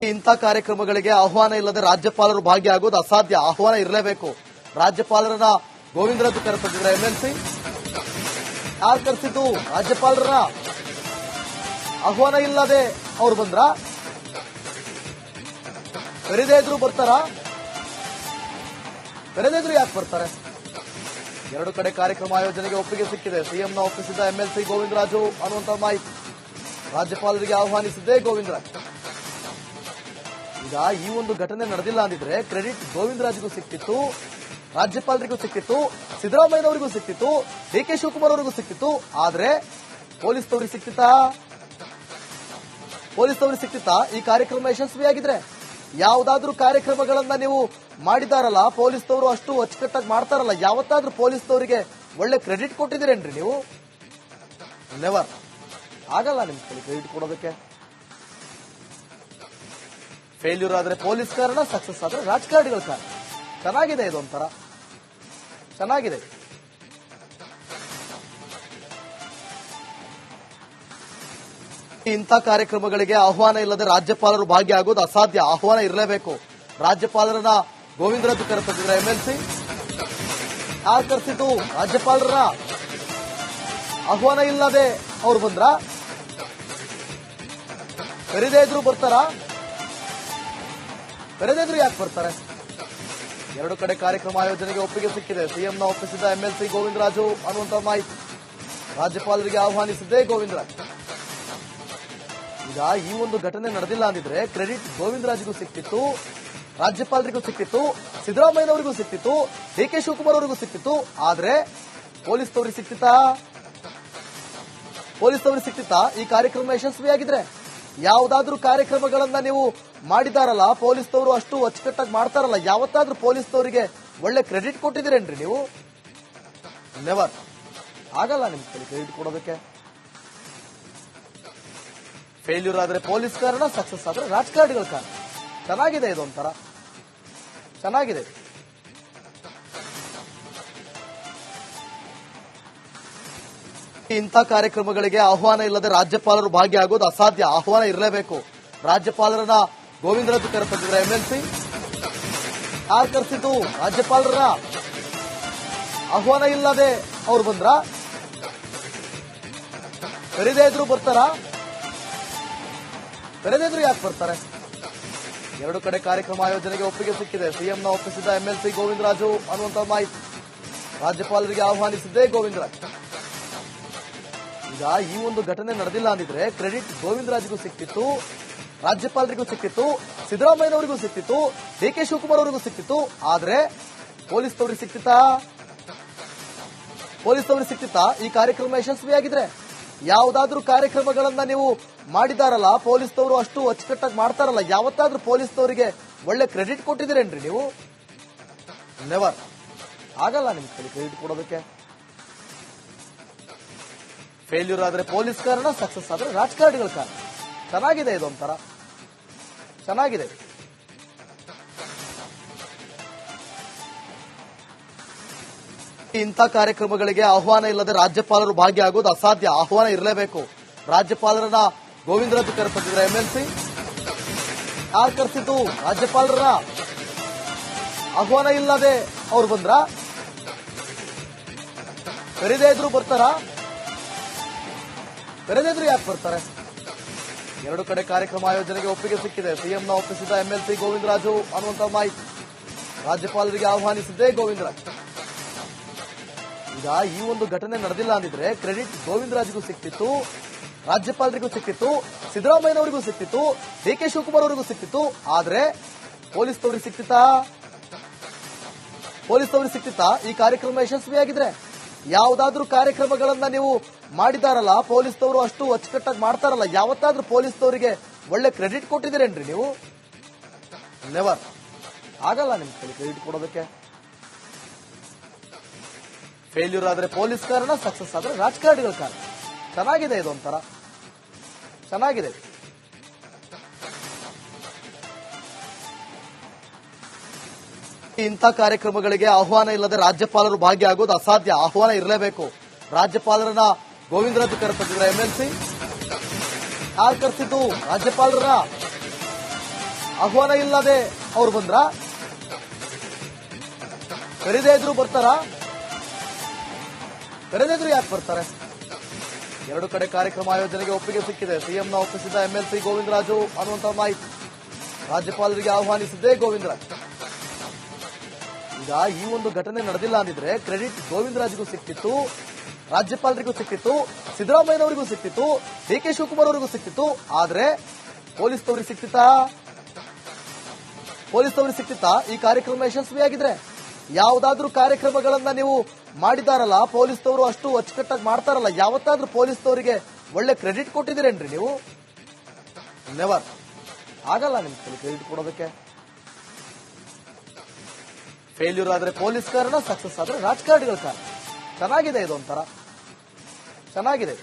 ಇಂಥ ಕಾರ್ಯಕ್ರಮಗಳಿಗೆ ಆಹ್ವಾನ ಇಲ್ಲದೆ ರಾಜ್ಯಪಾಲರು ಭಾಗಿಯಾಗೋದು ಅಸಾಧ್ಯ. ಆಹ್ವಾನ ಇರಲೇಬೇಕು. ರಾಜ್ಯಪಾಲರನ್ನ ಗೋವಿಂದರಾಜು ಕರೆತಂದಿದ್ರೆ ಎಂಎಲ್ಸಿ ಯಾರು ಕರೆಸಿದ್ದು? ರಾಜ್ಯಪಾಲರನ್ನ ಆಹ್ವಾನ ಇಲ್ಲದೆ ಅವ್ರು ಬಂದ್ರ? ಕರೆದೇ ಇದ್ರು ಬರ್ತಾರ? ಕರೆದೇ ಇದ್ರು ಯಾಕೆ ಬರ್ತಾರೆ? ಎರಡು ಕಡೆ ಕಾರ್ಯಕ್ರಮ ಆಯೋಜನೆಗೆ ಒಪ್ಪಿಗೆ ಸಿಕ್ಕಿದೆ. ಸಿಎಂನ ಒಪ್ಪಿಸಿದ ಎಂಎಲ್ಸಿ ಗೋವಿಂದರಾಜು ಅನ್ನುವಂತ ಮಾಹಿತಿ. ರಾಜ್ಯಪಾಲರಿಗೆ ಆಹ್ವಾನಿಸಿದ್ದೇ ಗೋವಿಂದರಾಜ್. ಈಗ ಈ ಒಂದು ಘಟನೆ ನಡೆದಿಲ್ಲ ಅಂದಿದ್ರೆ ಕ್ರೆಡಿಟ್ ಗೋವಿಂದರಾಜ್ಗೂ ಸಿಕ್ತಿತ್ತು, ರಾಜ್ಯಪಾಲರಿಗೂ ಸಿಕ್ತಿತ್ತು, ಸಿದ್ದರಾಮಯ್ಯನವರಿಗೂ ಸಿಕ್ತಿತ್ತು, ಡಿಕೆ ಶಿವಕುಮಾರ್ ಅವರಿಗೂ ಸಿಕ್ತಿತ್ತು. ಆದ್ರೆ ಪೊಲೀಸ್ನವರಿಗೆ ಸಿಕ್ತಿತ್ತಾ? ಪೊಲೀಸ್ನವರಿಗೆ ಸಿಕ್ತಿತ್ತಾ? ಈ ಕಾರ್ಯಕ್ರಮ ಯಶಸ್ವಿಯಾಗಿದ್ರೆ ಯಾವ್ದಾದ್ರೂ ಕಾರ್ಯಕ್ರಮಗಳನ್ನ ನೀವು ಮಾಡಿದಾರಲ್ಲ, ಪೊಲೀಸ್ನವರು ಅಷ್ಟು ಅಚ್ಚುಕಟ್ಟಾಗಿ ಮಾಡ್ತಾರಲ್ಲ, ಯಾವತ್ತಾದ್ರೂ ಪೊಲೀಸ್ನವರಿಗೆ ಒಳ್ಳೆ ಕ್ರೆಡಿಟ್ ಕೊಟ್ಟಿದ್ದೀರೇನ್ರಿ ನೀವು? ನೆವರ್. ಆಗಲ್ಲ ನಿಮ್ ಕಡೆ ಕ್ರೆಡಿಟ್ ಕೊಡೋದಕ್ಕೆ. ಫೇಲ್ಯೂರ್ ಆದ್ರೆ ಪೊಲೀಸ್ ಕಾರಣ, ಸಕ್ಸಸ್ ಆದ್ರೆ ರಾಜಕಾರಣಿಗಳ ಕಾರಣ. ಚೆನ್ನಾಗಿದೆ, ಇದೊಂಥರ ಚೆನ್ನಾಗಿದೆ. ಇಂಥ ಕಾರ್ಯಕ್ರಮಗಳಿಗೆ ಆಹ್ವಾನ ಇಲ್ಲದೆ ರಾಜ್ಯಪಾಲರು ಭಾಗಿಯಾಗೋದು ಅಸಾಧ್ಯ. ಆಹ್ವಾನ ಇರಲೇಬೇಕು. ರಾಜ್ಯಪಾಲರನ್ನ ಗೋವಿಂದರಾಜು ಕರೆತಂದಿದ್ರೆ ಎಂಎಲ್ಸಿ ಯಾರು ಕರೆಸಿದ್ದು? ರಾಜ್ಯಪಾಲರನ್ನ ಆಹ್ವಾನ ಇಲ್ಲದೆ ಅವ್ರು ಬಂದ್ರ? ಕರೆದೇ ಇದ್ರು ಬರ್ತಾರ? ಕರೆದೇ ಇದ್ರು ಯಾಕೆ ಬರ್ತಾರೆ? ಎರಡು ಕಡೆ ಕಾರ್ಯಕ್ರಮ ಆಯೋಜನೆಗೆ ಒಪ್ಪಿಗೆ ಸಿಕ್ಕಿದೆ. ಸಿಎಂನ ಒಪ್ಪಿಸಿದ ಎಂಎಲ್ಸಿ ಗೋವಿಂದರಾಜು ಅನ್ನುವಂತ ಮಾಹಿತಿ. ರಾಜ್ಯಪಾಲರಿಗೆ ಆಹ್ವಾನಿಸಿದ್ದೇ ಗೋವಿಂದರಾಜ್. ಈಗ ಈ ಒಂದು ಘಟನೆ ನಡೆದಿಲ್ಲ ಅಂದಿದ್ರೆ ಕ್ರೆಡಿಟ್ ಗೋವಿಂದರಾಜ್ಗೂ ಸಿಕ್ತಿತ್ತು, ರಾಜ್ಯಪಾಲರಿಗೂ ಸಿಕ್ತಿತ್ತು, ಸಿದ್ದರಾಮಯ್ಯನವರಿಗೂ ಸಿಕ್ತಿತ್ತು, ಡಿಕೆ ಶಿವಕುಮಾರ್ ಅವರಿಗೂ ಸಿಕ್ತಿತ್ತು. ಆದ್ರೆ ಪೊಲೀಸ್ನವರಿಗೆ ಸಿಕ್ತಿತ್ತಾ? ಪೊಲೀಸ್ನವರಿಗೆ ಸಿಕ್ತಿತ್ತಾ? ಈ ಕಾರ್ಯಕ್ರಮ ಯಶಸ್ವಿಯಾಗಿದ್ರೆ ಯಾವ್ದಾದ್ರೂ ಕಾರ್ಯಕ್ರಮಗಳನ್ನ ನೀವು ಮಾಡಿದಾರಲ್ಲ, ಪೊಲೀಸ್ನವರು ಅಷ್ಟು ಅಚ್ಚುಕಟ್ಟಾಗಿ ಮಾಡ್ತಾರಲ್ಲ, ಯಾವತ್ತಾದ್ರೂ ಪೊಲೀಸ್ನವರಿಗೆ ಒಳ್ಳೆ ಕ್ರೆಡಿಟ್ ಕೊಟ್ಟಿದ್ದೀರೇನ್ರಿ ನೀವು? ನೆವರ್. ಆಗಲ್ಲ ನಿಮ್ ಕಡೆ ಕ್ರೆಡಿಟ್ ಕೊಡೋದಕ್ಕೆ. ಫೇಲ್ಯೂರ್ ಆದ್ರೆ ಪೊಲೀಸ್ ಕಾರಣ, ಸಕ್ಸಸ್ ಆದ್ರೆ ರಾಜಕಾರಣಿಗಳ ಕಾರಣ. ಚೆನ್ನಾಗಿದೆ, ಇದೊಂಥರ ಚೆನ್ನಾಗಿದೆ. ಇಂಥ ಕಾರ್ಯಕ್ರಮಗಳಿಗೆ ಆಹ್ವಾನ ಇಲ್ಲದೆ ರಾಜ್ಯಪಾಲರು ಭಾಗಿಯಾಗೋದು ಅಸಾಧ್ಯ. ಆಹ್ವಾನ ಇರಲೇಬೇಕು. ರಾಜ್ಯಪಾಲರನ್ನ ಗೋವಿಂದರಾಜು ಕರೆತಂದಿದ್ರೆ ಎಂಎಲ್ಸಿ ಯಾರು ಕರೆಸಿದ್ದು? ರಾಜ್ಯಪಾಲರನ್ನ ಆಹ್ವಾನ ಇಲ್ಲದೆ ಅವ್ರು ಬಂದ್ರ? ಕರೆದೇ ಇದ್ರು ಬರ್ತಾರ? ಕರೆದೇ ಇದ್ರು ಯಾಕೆ ಬರ್ತಾರೆ? ಎರಡು ಕಡೆ ಕಾರ್ಯಕ್ರಮ ಆಯೋಜನೆಗೆ ಒಪ್ಪಿಗೆ ಸಿಕ್ಕಿದೆ. ಸಿಎಂನ ಒಪ್ಪಿಸಿದ ಎಂಎಲ್ಸಿ ಗೋವಿಂದರಾಜು ಅನ್ನುವಂತ ಮಾಹಿತಿ. ರಾಜ್ಯಪಾಲರಿಗೆ ಆಹ್ವಾನಿಸಿದ್ದೇ ಗೋವಿಂದರಾಜ್. ಈಗ ಈ ಒಂದು ಘಟನೆ ನಡೆದಿಲ್ಲ ಅಂದಿದ್ರೆ ಕ್ರೆಡಿಟ್ ಗೋವಿಂದರಾಜ್ಗೂ ಸಿಕ್ತಿತ್ತು, ರಾಜ್ಯಪಾಲರಿಗೂ ಸಿಕ್ತಿತ್ತು, ಸಿದ್ದರಾಮಯ್ಯನವರಿಗೂ ಸಿಕ್ತಿತ್ತು, ಡಿಕೆ ಶಿವಕುಮಾರ್ ಅವರಿಗೂ ಸಿಕ್ತಿತ್ತು. ಆದ್ರೆ ಪೊಲೀಸ್ನವರಿಗೆ ಸಿಕ್ತಿತ್ತಾ? ಪೊಲೀಸ್ನವರಿಗೆ ಸಿಕ್ತಿತ್ತಾ? ಈ ಕಾರ್ಯಕ್ರಮ ಯಶಸ್ವಿಯಾಗಿದ್ರೆ ಯಾವ್ದಾದ್ರೂ ಕಾರ್ಯಕ್ರಮಗಳನ್ನ ನೀವು ಮಾಡಿದಾರಲ್ಲ, ಪೊಲೀಸ್ನವರು ಅಷ್ಟು ಅಚ್ಚುಕಟ್ಟಾಗಿ ಮಾಡ್ತಾರಲ್ಲ, ಯಾವತ್ತಾದ್ರೂ ಪೊಲೀಸ್ನವರಿಗೆ ಒಳ್ಳೆ ಕ್ರೆಡಿಟ್ ಕೊಟ್ಟಿದ್ದೀರೇನ್ರಿ ನೀವು? ನೆವರ್. ಆಗಲ್ಲ ನಿಮ್ ಕಡೆ ಕ್ರೆಡಿಟ್ ಕೊಡೋದಕ್ಕೆ. ಫೇಲ್ಯೂರ್ ಆದ್ರೆ ಪೊಲೀಸ್ ಕಾರಣ, ಸಕ್ಸಸ್ ಆದ್ರೆ ರಾಜಕಾರಣಿಗಳ ಕಾರಣ. ಚೆನ್ನಾಗಿದೆ, ಇದೊಂಥರ ಚೆನ್ನಾಗಿದೆ. ಇಂಥ ಕಾರ್ಯಕ್ರಮಗಳಿಗೆ ಆಹ್ವಾನ ಇಲ್ಲದೆ ರಾಜ್ಯಪಾಲರು ಭಾಗಿಯಾಗೋದು ಅಸಾಧ್ಯ. ಆಹ್ವಾನ ಇರಲೇಬೇಕು. ರಾಜ್ಯಪಾಲರನ್ನ ಗೋವಿಂದರಾಜು ಕರೆತಂದಿದ್ರೆ ಎಂಎಲ್ಸಿ ಯಾರು ಕರೆಸಿದ್ದು? ರಾಜ್ಯಪಾಲರನ್ನ ಆಹ್ವಾನ ಇಲ್ಲದೆ ಅವ್ರು ಬಂದ್ರ? ಕರೆದೇ ಇದ್ರು ಬರ್ತಾರ? ಕರೆದೇ ಇದ್ರು ಯಾಕೆ ಬರ್ತಾರೆ? ಎರಡು ಕಡೆ ಕಾರ್ಯಕ್ರಮ ಆಯೋಜನೆಗೆ ಒಪ್ಪಿಗೆ ಸಿಕ್ಕಿದೆ. ಸಿಎಂನ ಒಪ್ಪಿಸಿದ ಎಂಎಲ್ಸಿ ಗೋವಿಂದರಾಜು ಅನ್ನುವಂತ ಮಾಹಿತಿ. ರಾಜ್ಯಪಾಲರಿಗೆ ಆಹ್ವಾನಿಸಿದ್ದೇ ಗೋವಿಂದರಾಜ್. ಈಗ ಈ ಒಂದು ಘಟನೆ ನಡೆದಿಲ್ಲ ಅಂದಿದ್ರೆ ಕ್ರೆಡಿಟ್ ಗೋವಿಂದರಾಜ್ಗೂ ಸಿಕ್ತಿತ್ತು, ರಾಜ್ಯಪಾಲರಿಗೂ ಸಿಕ್ತಿತ್ತು, ಸಿದ್ದರಾಮಯ್ಯನವರಿಗೂ ಸಿಕ್ತಿತ್ತು, ಡಿಕೆ ಶಿವಕುಮಾರ್ ಅವರಿಗೂ ಸಿಕ್ತಿತ್ತು. ಆದ್ರೆ ಪೊಲೀಸ್ನವರಿಗೆ ಸಿಕ್ತಿತ್ತಾ? ಪೊಲೀಸ್ನವರಿಗೆ ಸಿಕ್ತಿತ್ತಾ? ಈ ಕಾರ್ಯಕ್ರಮ ಯಶಸ್ವಿಯಾಗಿದ್ರೆ ಯಾವ್ದಾದ್ರೂ ಕಾರ್ಯಕ್ರಮಗಳನ್ನ ನೀವು ಮಾಡಿದಾರಲ್ಲ, ಪೊಲೀಸ್ನವರು ಅಷ್ಟು ಅಚ್ಚುಕಟ್ಟಾಗಿ ಮಾಡ್ತಾರಲ್ಲ, ಯಾವತ್ತಾದ್ರೂ ಪೊಲೀಸ್ನವರಿಗೆ ಒಳ್ಳೆ ಕ್ರೆಡಿಟ್ ಕೊಟ್ಟಿದ್ದೀರೇನ್ರಿ ನೀವು? ನೆವರ್. ಆಗಲ್ಲ ನಿಮ್ ಕಡೆ ಕ್ರೆಡಿಟ್ ಕೊಡೋದಕ್ಕೆ. ಫೇಲ್ಯೂರ್ ಆದ್ರೆ ಪೊಲೀಸ್ ಕಾರಣ, ಸಕ್ಸಸ್ ಆದ್ರೆ ರಾಜಕಾರಣಿಗಳ ಕಾರಣ. ಚೆನ್ನಾಗಿದೆ, ಇದೊಂಥರ ಚೆನ್ನಾಗಿದೆ. ಇಂಥ ಕಾರ್ಯಕ್ರಮಗಳಿಗೆ ಆಹ್ವಾನ ಇಲ್ಲದೆ ರಾಜ್ಯಪಾಲರು ಭಾಗಿಯಾಗೋದು ಅಸಾಧ್ಯ. ಆಹ್ವಾನ ಇರಲೇಬೇಕು. ರಾಜ್ಯಪಾಲರನ್ನ ಗೋವಿಂದರಾಜು ಕರೆತಂದಿದ್ರೆ ಎಂಎಲ್ಸಿ ಯಾರು ಕರೆಸಿದ್ದು? ರಾಜ್ಯಪಾಲರನ್ನ ಆಹ್ವಾನ ಇಲ್ಲದೆ ಅವ್ರು ಬಂದ್ರ? ಕರೆದೇ ಇದ್ರು ಬರ್ತಾರಾ? ಕರೆದಿದ್ರು ಯಾಕೆ ಬರ್ತಾರೆ? ಎರಡು ಕಡೆ ಕಾರ್ಯಕ್ರಮ ಆಯೋಜನೆಗೆ ಒಪ್ಪಿಗೆ ಸಿಕ್ಕಿದೆ. ಸಿಎಂನ ಒಪ್ಪಿಸಿದ ಎಂಎಲ್ಸಿ ಗೋವಿಂದರಾಜು ಅನ್ನುವಂತ ಮಾಹಿತಿ. ರಾಜ್ಯಪಾಲರಿಗೆ ಆಹ್ವಾನಿಸಿದ್ದೇ ಗೋವಿಂದರಾಜ್. ಈಗ ಈ ಒಂದು ಘಟನೆ ನಡೆದಿಲ್ಲ ಅಂದಿದ್ರೆ ಕ್ರೆಡಿಟ್ ಗೋವಿಂದರಾಜ್ಗೂ ಸಿಕ್ತಿತ್ತು, ರಾಜ್ಯಪಾಲರಿಗೂ ಸಿಕ್ತಿತ್ತು, ಸಿದ್ದರಾಮಯ್ಯನವರಿಗೂ ಸಿಕ್ತಿತ್ತು, ಡಿ.ಕೆ. ಶಿವಕುಮಾರ್ ಅವರಿಗೂ ಸಿಕ್ತಿತ್ತು. ಆದ್ರೆ ಪೊಲೀಸ್ನವರಿಗೆ ಸಿಕ್ತಿತ್ತಾ? ಈ ಕಾರ್ಯಕ್ರಮ ಯಶಸ್ವಿಯಾಗಿದ್ರೆ ಯಾವುದಾದ್ರೂ ಕಾರ್ಯಕ್ರಮಗಳನ್ನ ನೀವು ಮಾಡಿದಾರಲ್ಲ, ಪೊಲೀಸ್ನವರು ಅಷ್ಟು ಅಚ್ಚುಕಟ್ಟಾಗಿ ಮಾಡ್ತಾರಲ್ಲ, ಯಾವತ್ತಾದ್ರೂ ಪೊಲೀಸ್ನವರಿಗೆ ಒಳ್ಳೆ ಕ್ರೆಡಿಟ್ ಕೊಟ್ಟಿದ್ದೀರೇನ್ರಿ ನೀವು? ನೆವರ್. ಆಗಲ್ಲ ನಿಮ್ ಕ್ರೆಡಿಟ್ ಕೊಡೋದಕ್ಕೆ. ಫೇಲ್ಯೂರ್ ಆದ್ರೆ ಪೊಲೀಸ್ ಕಾರಣ, ಸಕ್ಸಸ್ ಆದ್ರೆ ರಾಜಕಾರಣಿಗಳ ಕಾರಣ. ಚೆನ್ನಾಗಿದೆ, ಇದೊಂಥರ ಚೆನ್ನಾಗಿದೆ.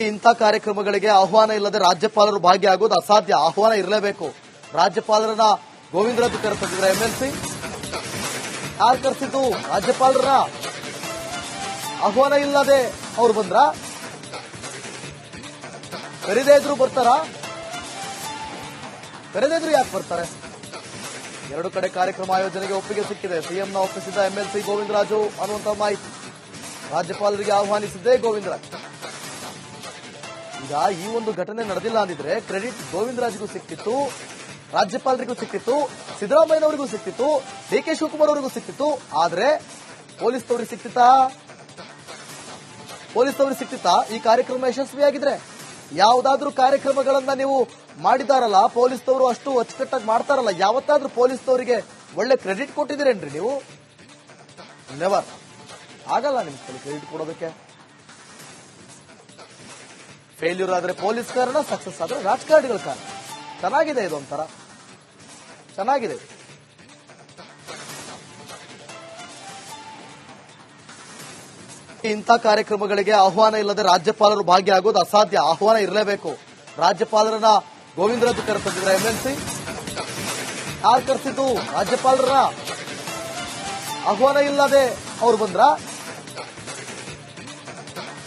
ಇಂಥ ಕಾರ್ಯಕ್ರಮಗಳಿಗೆ ಆಹ್ವಾನ ಇಲ್ಲದೆ ರಾಜ್ಯಪಾಲರು ಭಾಗಿಯಾಗೋದು ಅಸಾಧ್ಯ. ಆಹ್ವಾನ ಇರಲೇಬೇಕು. ರಾಜ್ಯಪಾಲರನ್ನ ಗೋವಿಂದರಾಜು ಕರೆಸಿದ್ರೆ ಎಂಎಲ್ಸಿ ಯಾರು ಕರೆಸಿದ್ದು? ರಾಜ್ಯಪಾಲರನ್ನ. ಆಹ್ವಾನ ಇಲ್ಲದೆ ಅವ್ರು ಬಂದ್ರ? ಕರೆದೇ ಇದ್ರು ಬರ್ತಾರಾ? ಕರೆದಿದ್ರು ಯಾಕೆ ಬರ್ತಾರೆ? ಎರಡು ಕಡೆ ಕಾರ್ಯಕ್ರಮ ಆಯೋಜನೆಗೆ ಒಪ್ಪಿಗೆ ಸಿಕ್ಕಿದೆ. ಸಿಎಂನ ಒಪ್ಪಿಸಿದ ಎಂಎಲ್ಸಿ ಗೋವಿಂದರಾಜು ಅನ್ನುವಂತ ಮಾಹಿತಿ. ರಾಜ್ಯಪಾಲರಿಗೆ ಆಹ್ವಾನಿಸಿದ್ದೇ ಗೋವಿಂದರಾಜ್. ಈಗ ಈ ಒಂದು ಘಟನೆ ನಡೆದಿಲ್ಲ ಅಂದಿದ್ರೆ ಕ್ರೆಡಿಟ್ ಗೋವಿಂದರಾಜ್ಗೂ ಸಿಕ್ತಿತ್ತು, ರಾಜ್ಯಪಾಲರಿಗೂ ಸಿಕ್ತಿತ್ತು, ಸಿದ್ದರಾಮಯ್ಯನವರಿಗೂ ಸಿಕ್ತಿತ್ತು, ಡಿ.ಕೆ. ಶಿವಕುಮಾರ್ ಅವರಿಗೂ ಸಿಕ್ತಿತ್ತು. ಆದ್ರೆ ಪೊಲೀಸ್ನವರಿಗೆ ಸಿಕ್ತಿತ್ತಾ? ಈ ಕಾರ್ಯಕ್ರಮ ಯಶಸ್ವಿಯಾಗಿದ್ರೆ ಯಾವುದಾದ್ರೂ ಕಾರ್ಯಕ್ರಮಗಳನ್ನ ನೀವು ಮಾಡಿದಾರಲ್ಲ, ಪೊಲೀಸ್ನವರು ಅಷ್ಟು ಅಚ್ಚುಕಟ್ಟಾಗಿ ಮಾಡ್ತಾರಲ್ಲ, ಯಾವತ್ತಾದ್ರೂ ಪೊಲೀಸ್ನವರಿಗೆ ಒಳ್ಳೆ ಕ್ರೆಡಿಟ್ ಕೊಟ್ಟಿದ್ದೀರೇನ್ರಿ ನೀವು? ನೆವರ್. ಆಗಲ್ಲ ನಿಮ್ ಕ್ರೆಡಿಟ್ ಕೊಡೋದಕ್ಕೆ. ಫೇಲ್ಯೂರ್ ಆದ್ರೆ ಪೊಲೀಸ್ ಕಾರಣ, ಸಕ್ಸಸ್ ಆದ್ರೆ ರಾಜಕಾರಣಿಗಳ ಕಾರಣ. ಚೆನ್ನಾಗಿದೆ, ಇದೊಂಥರ ಚೆನ್ನಾಗಿದೆ. ಇಂಥ ಕಾರ್ಯಕ್ರಮಗಳಿಗೆ ಆಹ್ವಾನ ಇಲ್ಲದೆ ರಾಜ್ಯಪಾಲರು ಭಾಗಿಯಾಗೋದು ಅಸಾಧ್ಯ. ಆಹ್ವಾನ ಇರಲೇಬೇಕು. ರಾಜ್ಯಪಾಲರನ್ನ ಗೋವಿಂದರಾಜು ಕರೆಸಿದ್ರೆ ಎಂಎಲ್ಸಿ ಯಾರು ಕರೆಸಿದ್ದು? ರಾಜ್ಯಪಾಲರನ್ನ. ಆಹ್ವಾನ ಇಲ್ಲದೆ ಅವ್ರು ಬಂದ್ರ?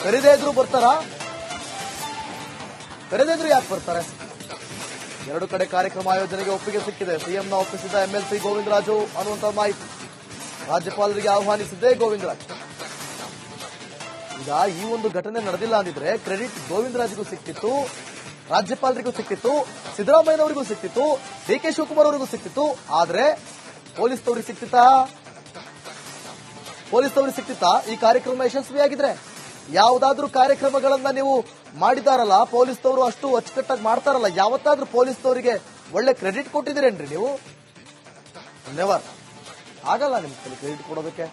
ಕರೆದೇ ಇದ್ರು ಬರ್ತಾರಾ? ಕರೆದಿದ್ರು ಯಾಕೆ ಬರ್ತಾರೆ? ಎರಡು ಕಡೆ ಕಾರ್ಯಕ್ರಮ ಆಯೋಜನೆಗೆ ಒಪ್ಪಿಗೆ ಸಿಕ್ಕಿದೆ. ಸಿಎಂನ ಒಪ್ಪಿಸಿದ ಎಂಎಲ್ಸಿ ಗೋವಿಂದರಾಜು ಅನ್ನುವಂತ ಮಾಹಿತಿ. ರಾಜ್ಯಪಾಲರಿಗೆ ಆಹ್ವಾನಿಸಿದ್ದೇ ಗೋವಿಂದರಾಜ್. ಈಗ ಈ ಒಂದು ಘಟನೆ ನಡೆದಿಲ್ಲ ಅಂದಿದ್ರೆ ಕ್ರೆಡಿಟ್ ಗೋವಿಂದರಾಜ್ಗೂ ಸಿಕ್ತಿತ್ತು, ರಾಜ್ಯಪಾಲರಿಗೂ ಸಿಕ್ತಿತ್ತು, ಸಿದ್ದರಾಮಯ್ಯನವರಿಗೂ ಸಿಕ್ತಿತ್ತು, ಡಿ.ಕೆ. ಶಿವಕುಮಾರ್ ಅವರಿಗೂ ಸಿಕ್ತಿತ್ತು. ಆದ್ರೆ ಪೊಲೀಸ್ನವರಿಗೆ ಸಿಕ್ತಿತ್ತಾ? ಈ ಕಾರ್ಯಕ್ರಮ ಯಶಸ್ವಿಯಾಗಿದ್ರೆ ಯಾವುದಾದ್ರೂ ಕಾರ್ಯಕ್ರಮಗಳನ್ನ ನೀವು ಮಾಡಿದಾರಲ್ಲ, ಪೊಲೀಸ್ನವರು ಅಷ್ಟು ಅಚ್ಚುಕಟ್ಟಾಗಿ ಮಾಡ್ತಾರಲ್ಲ, ಯಾವತ್ತಾದ್ರೂ ಪೊಲೀಸ್ನವರಿಗೆ ಒಳ್ಳೆ ಕ್ರೆಡಿಟ್ ಕೊಟ್ಟಿದ್ದೀರೇನ್ರಿ ನೀವು? ನೆವರ್. ಆಗಲ್ಲ ನಿಮ್ ಕ್ರೆಡಿಟ್ ಕೊಡೋದಕ್ಕೆ.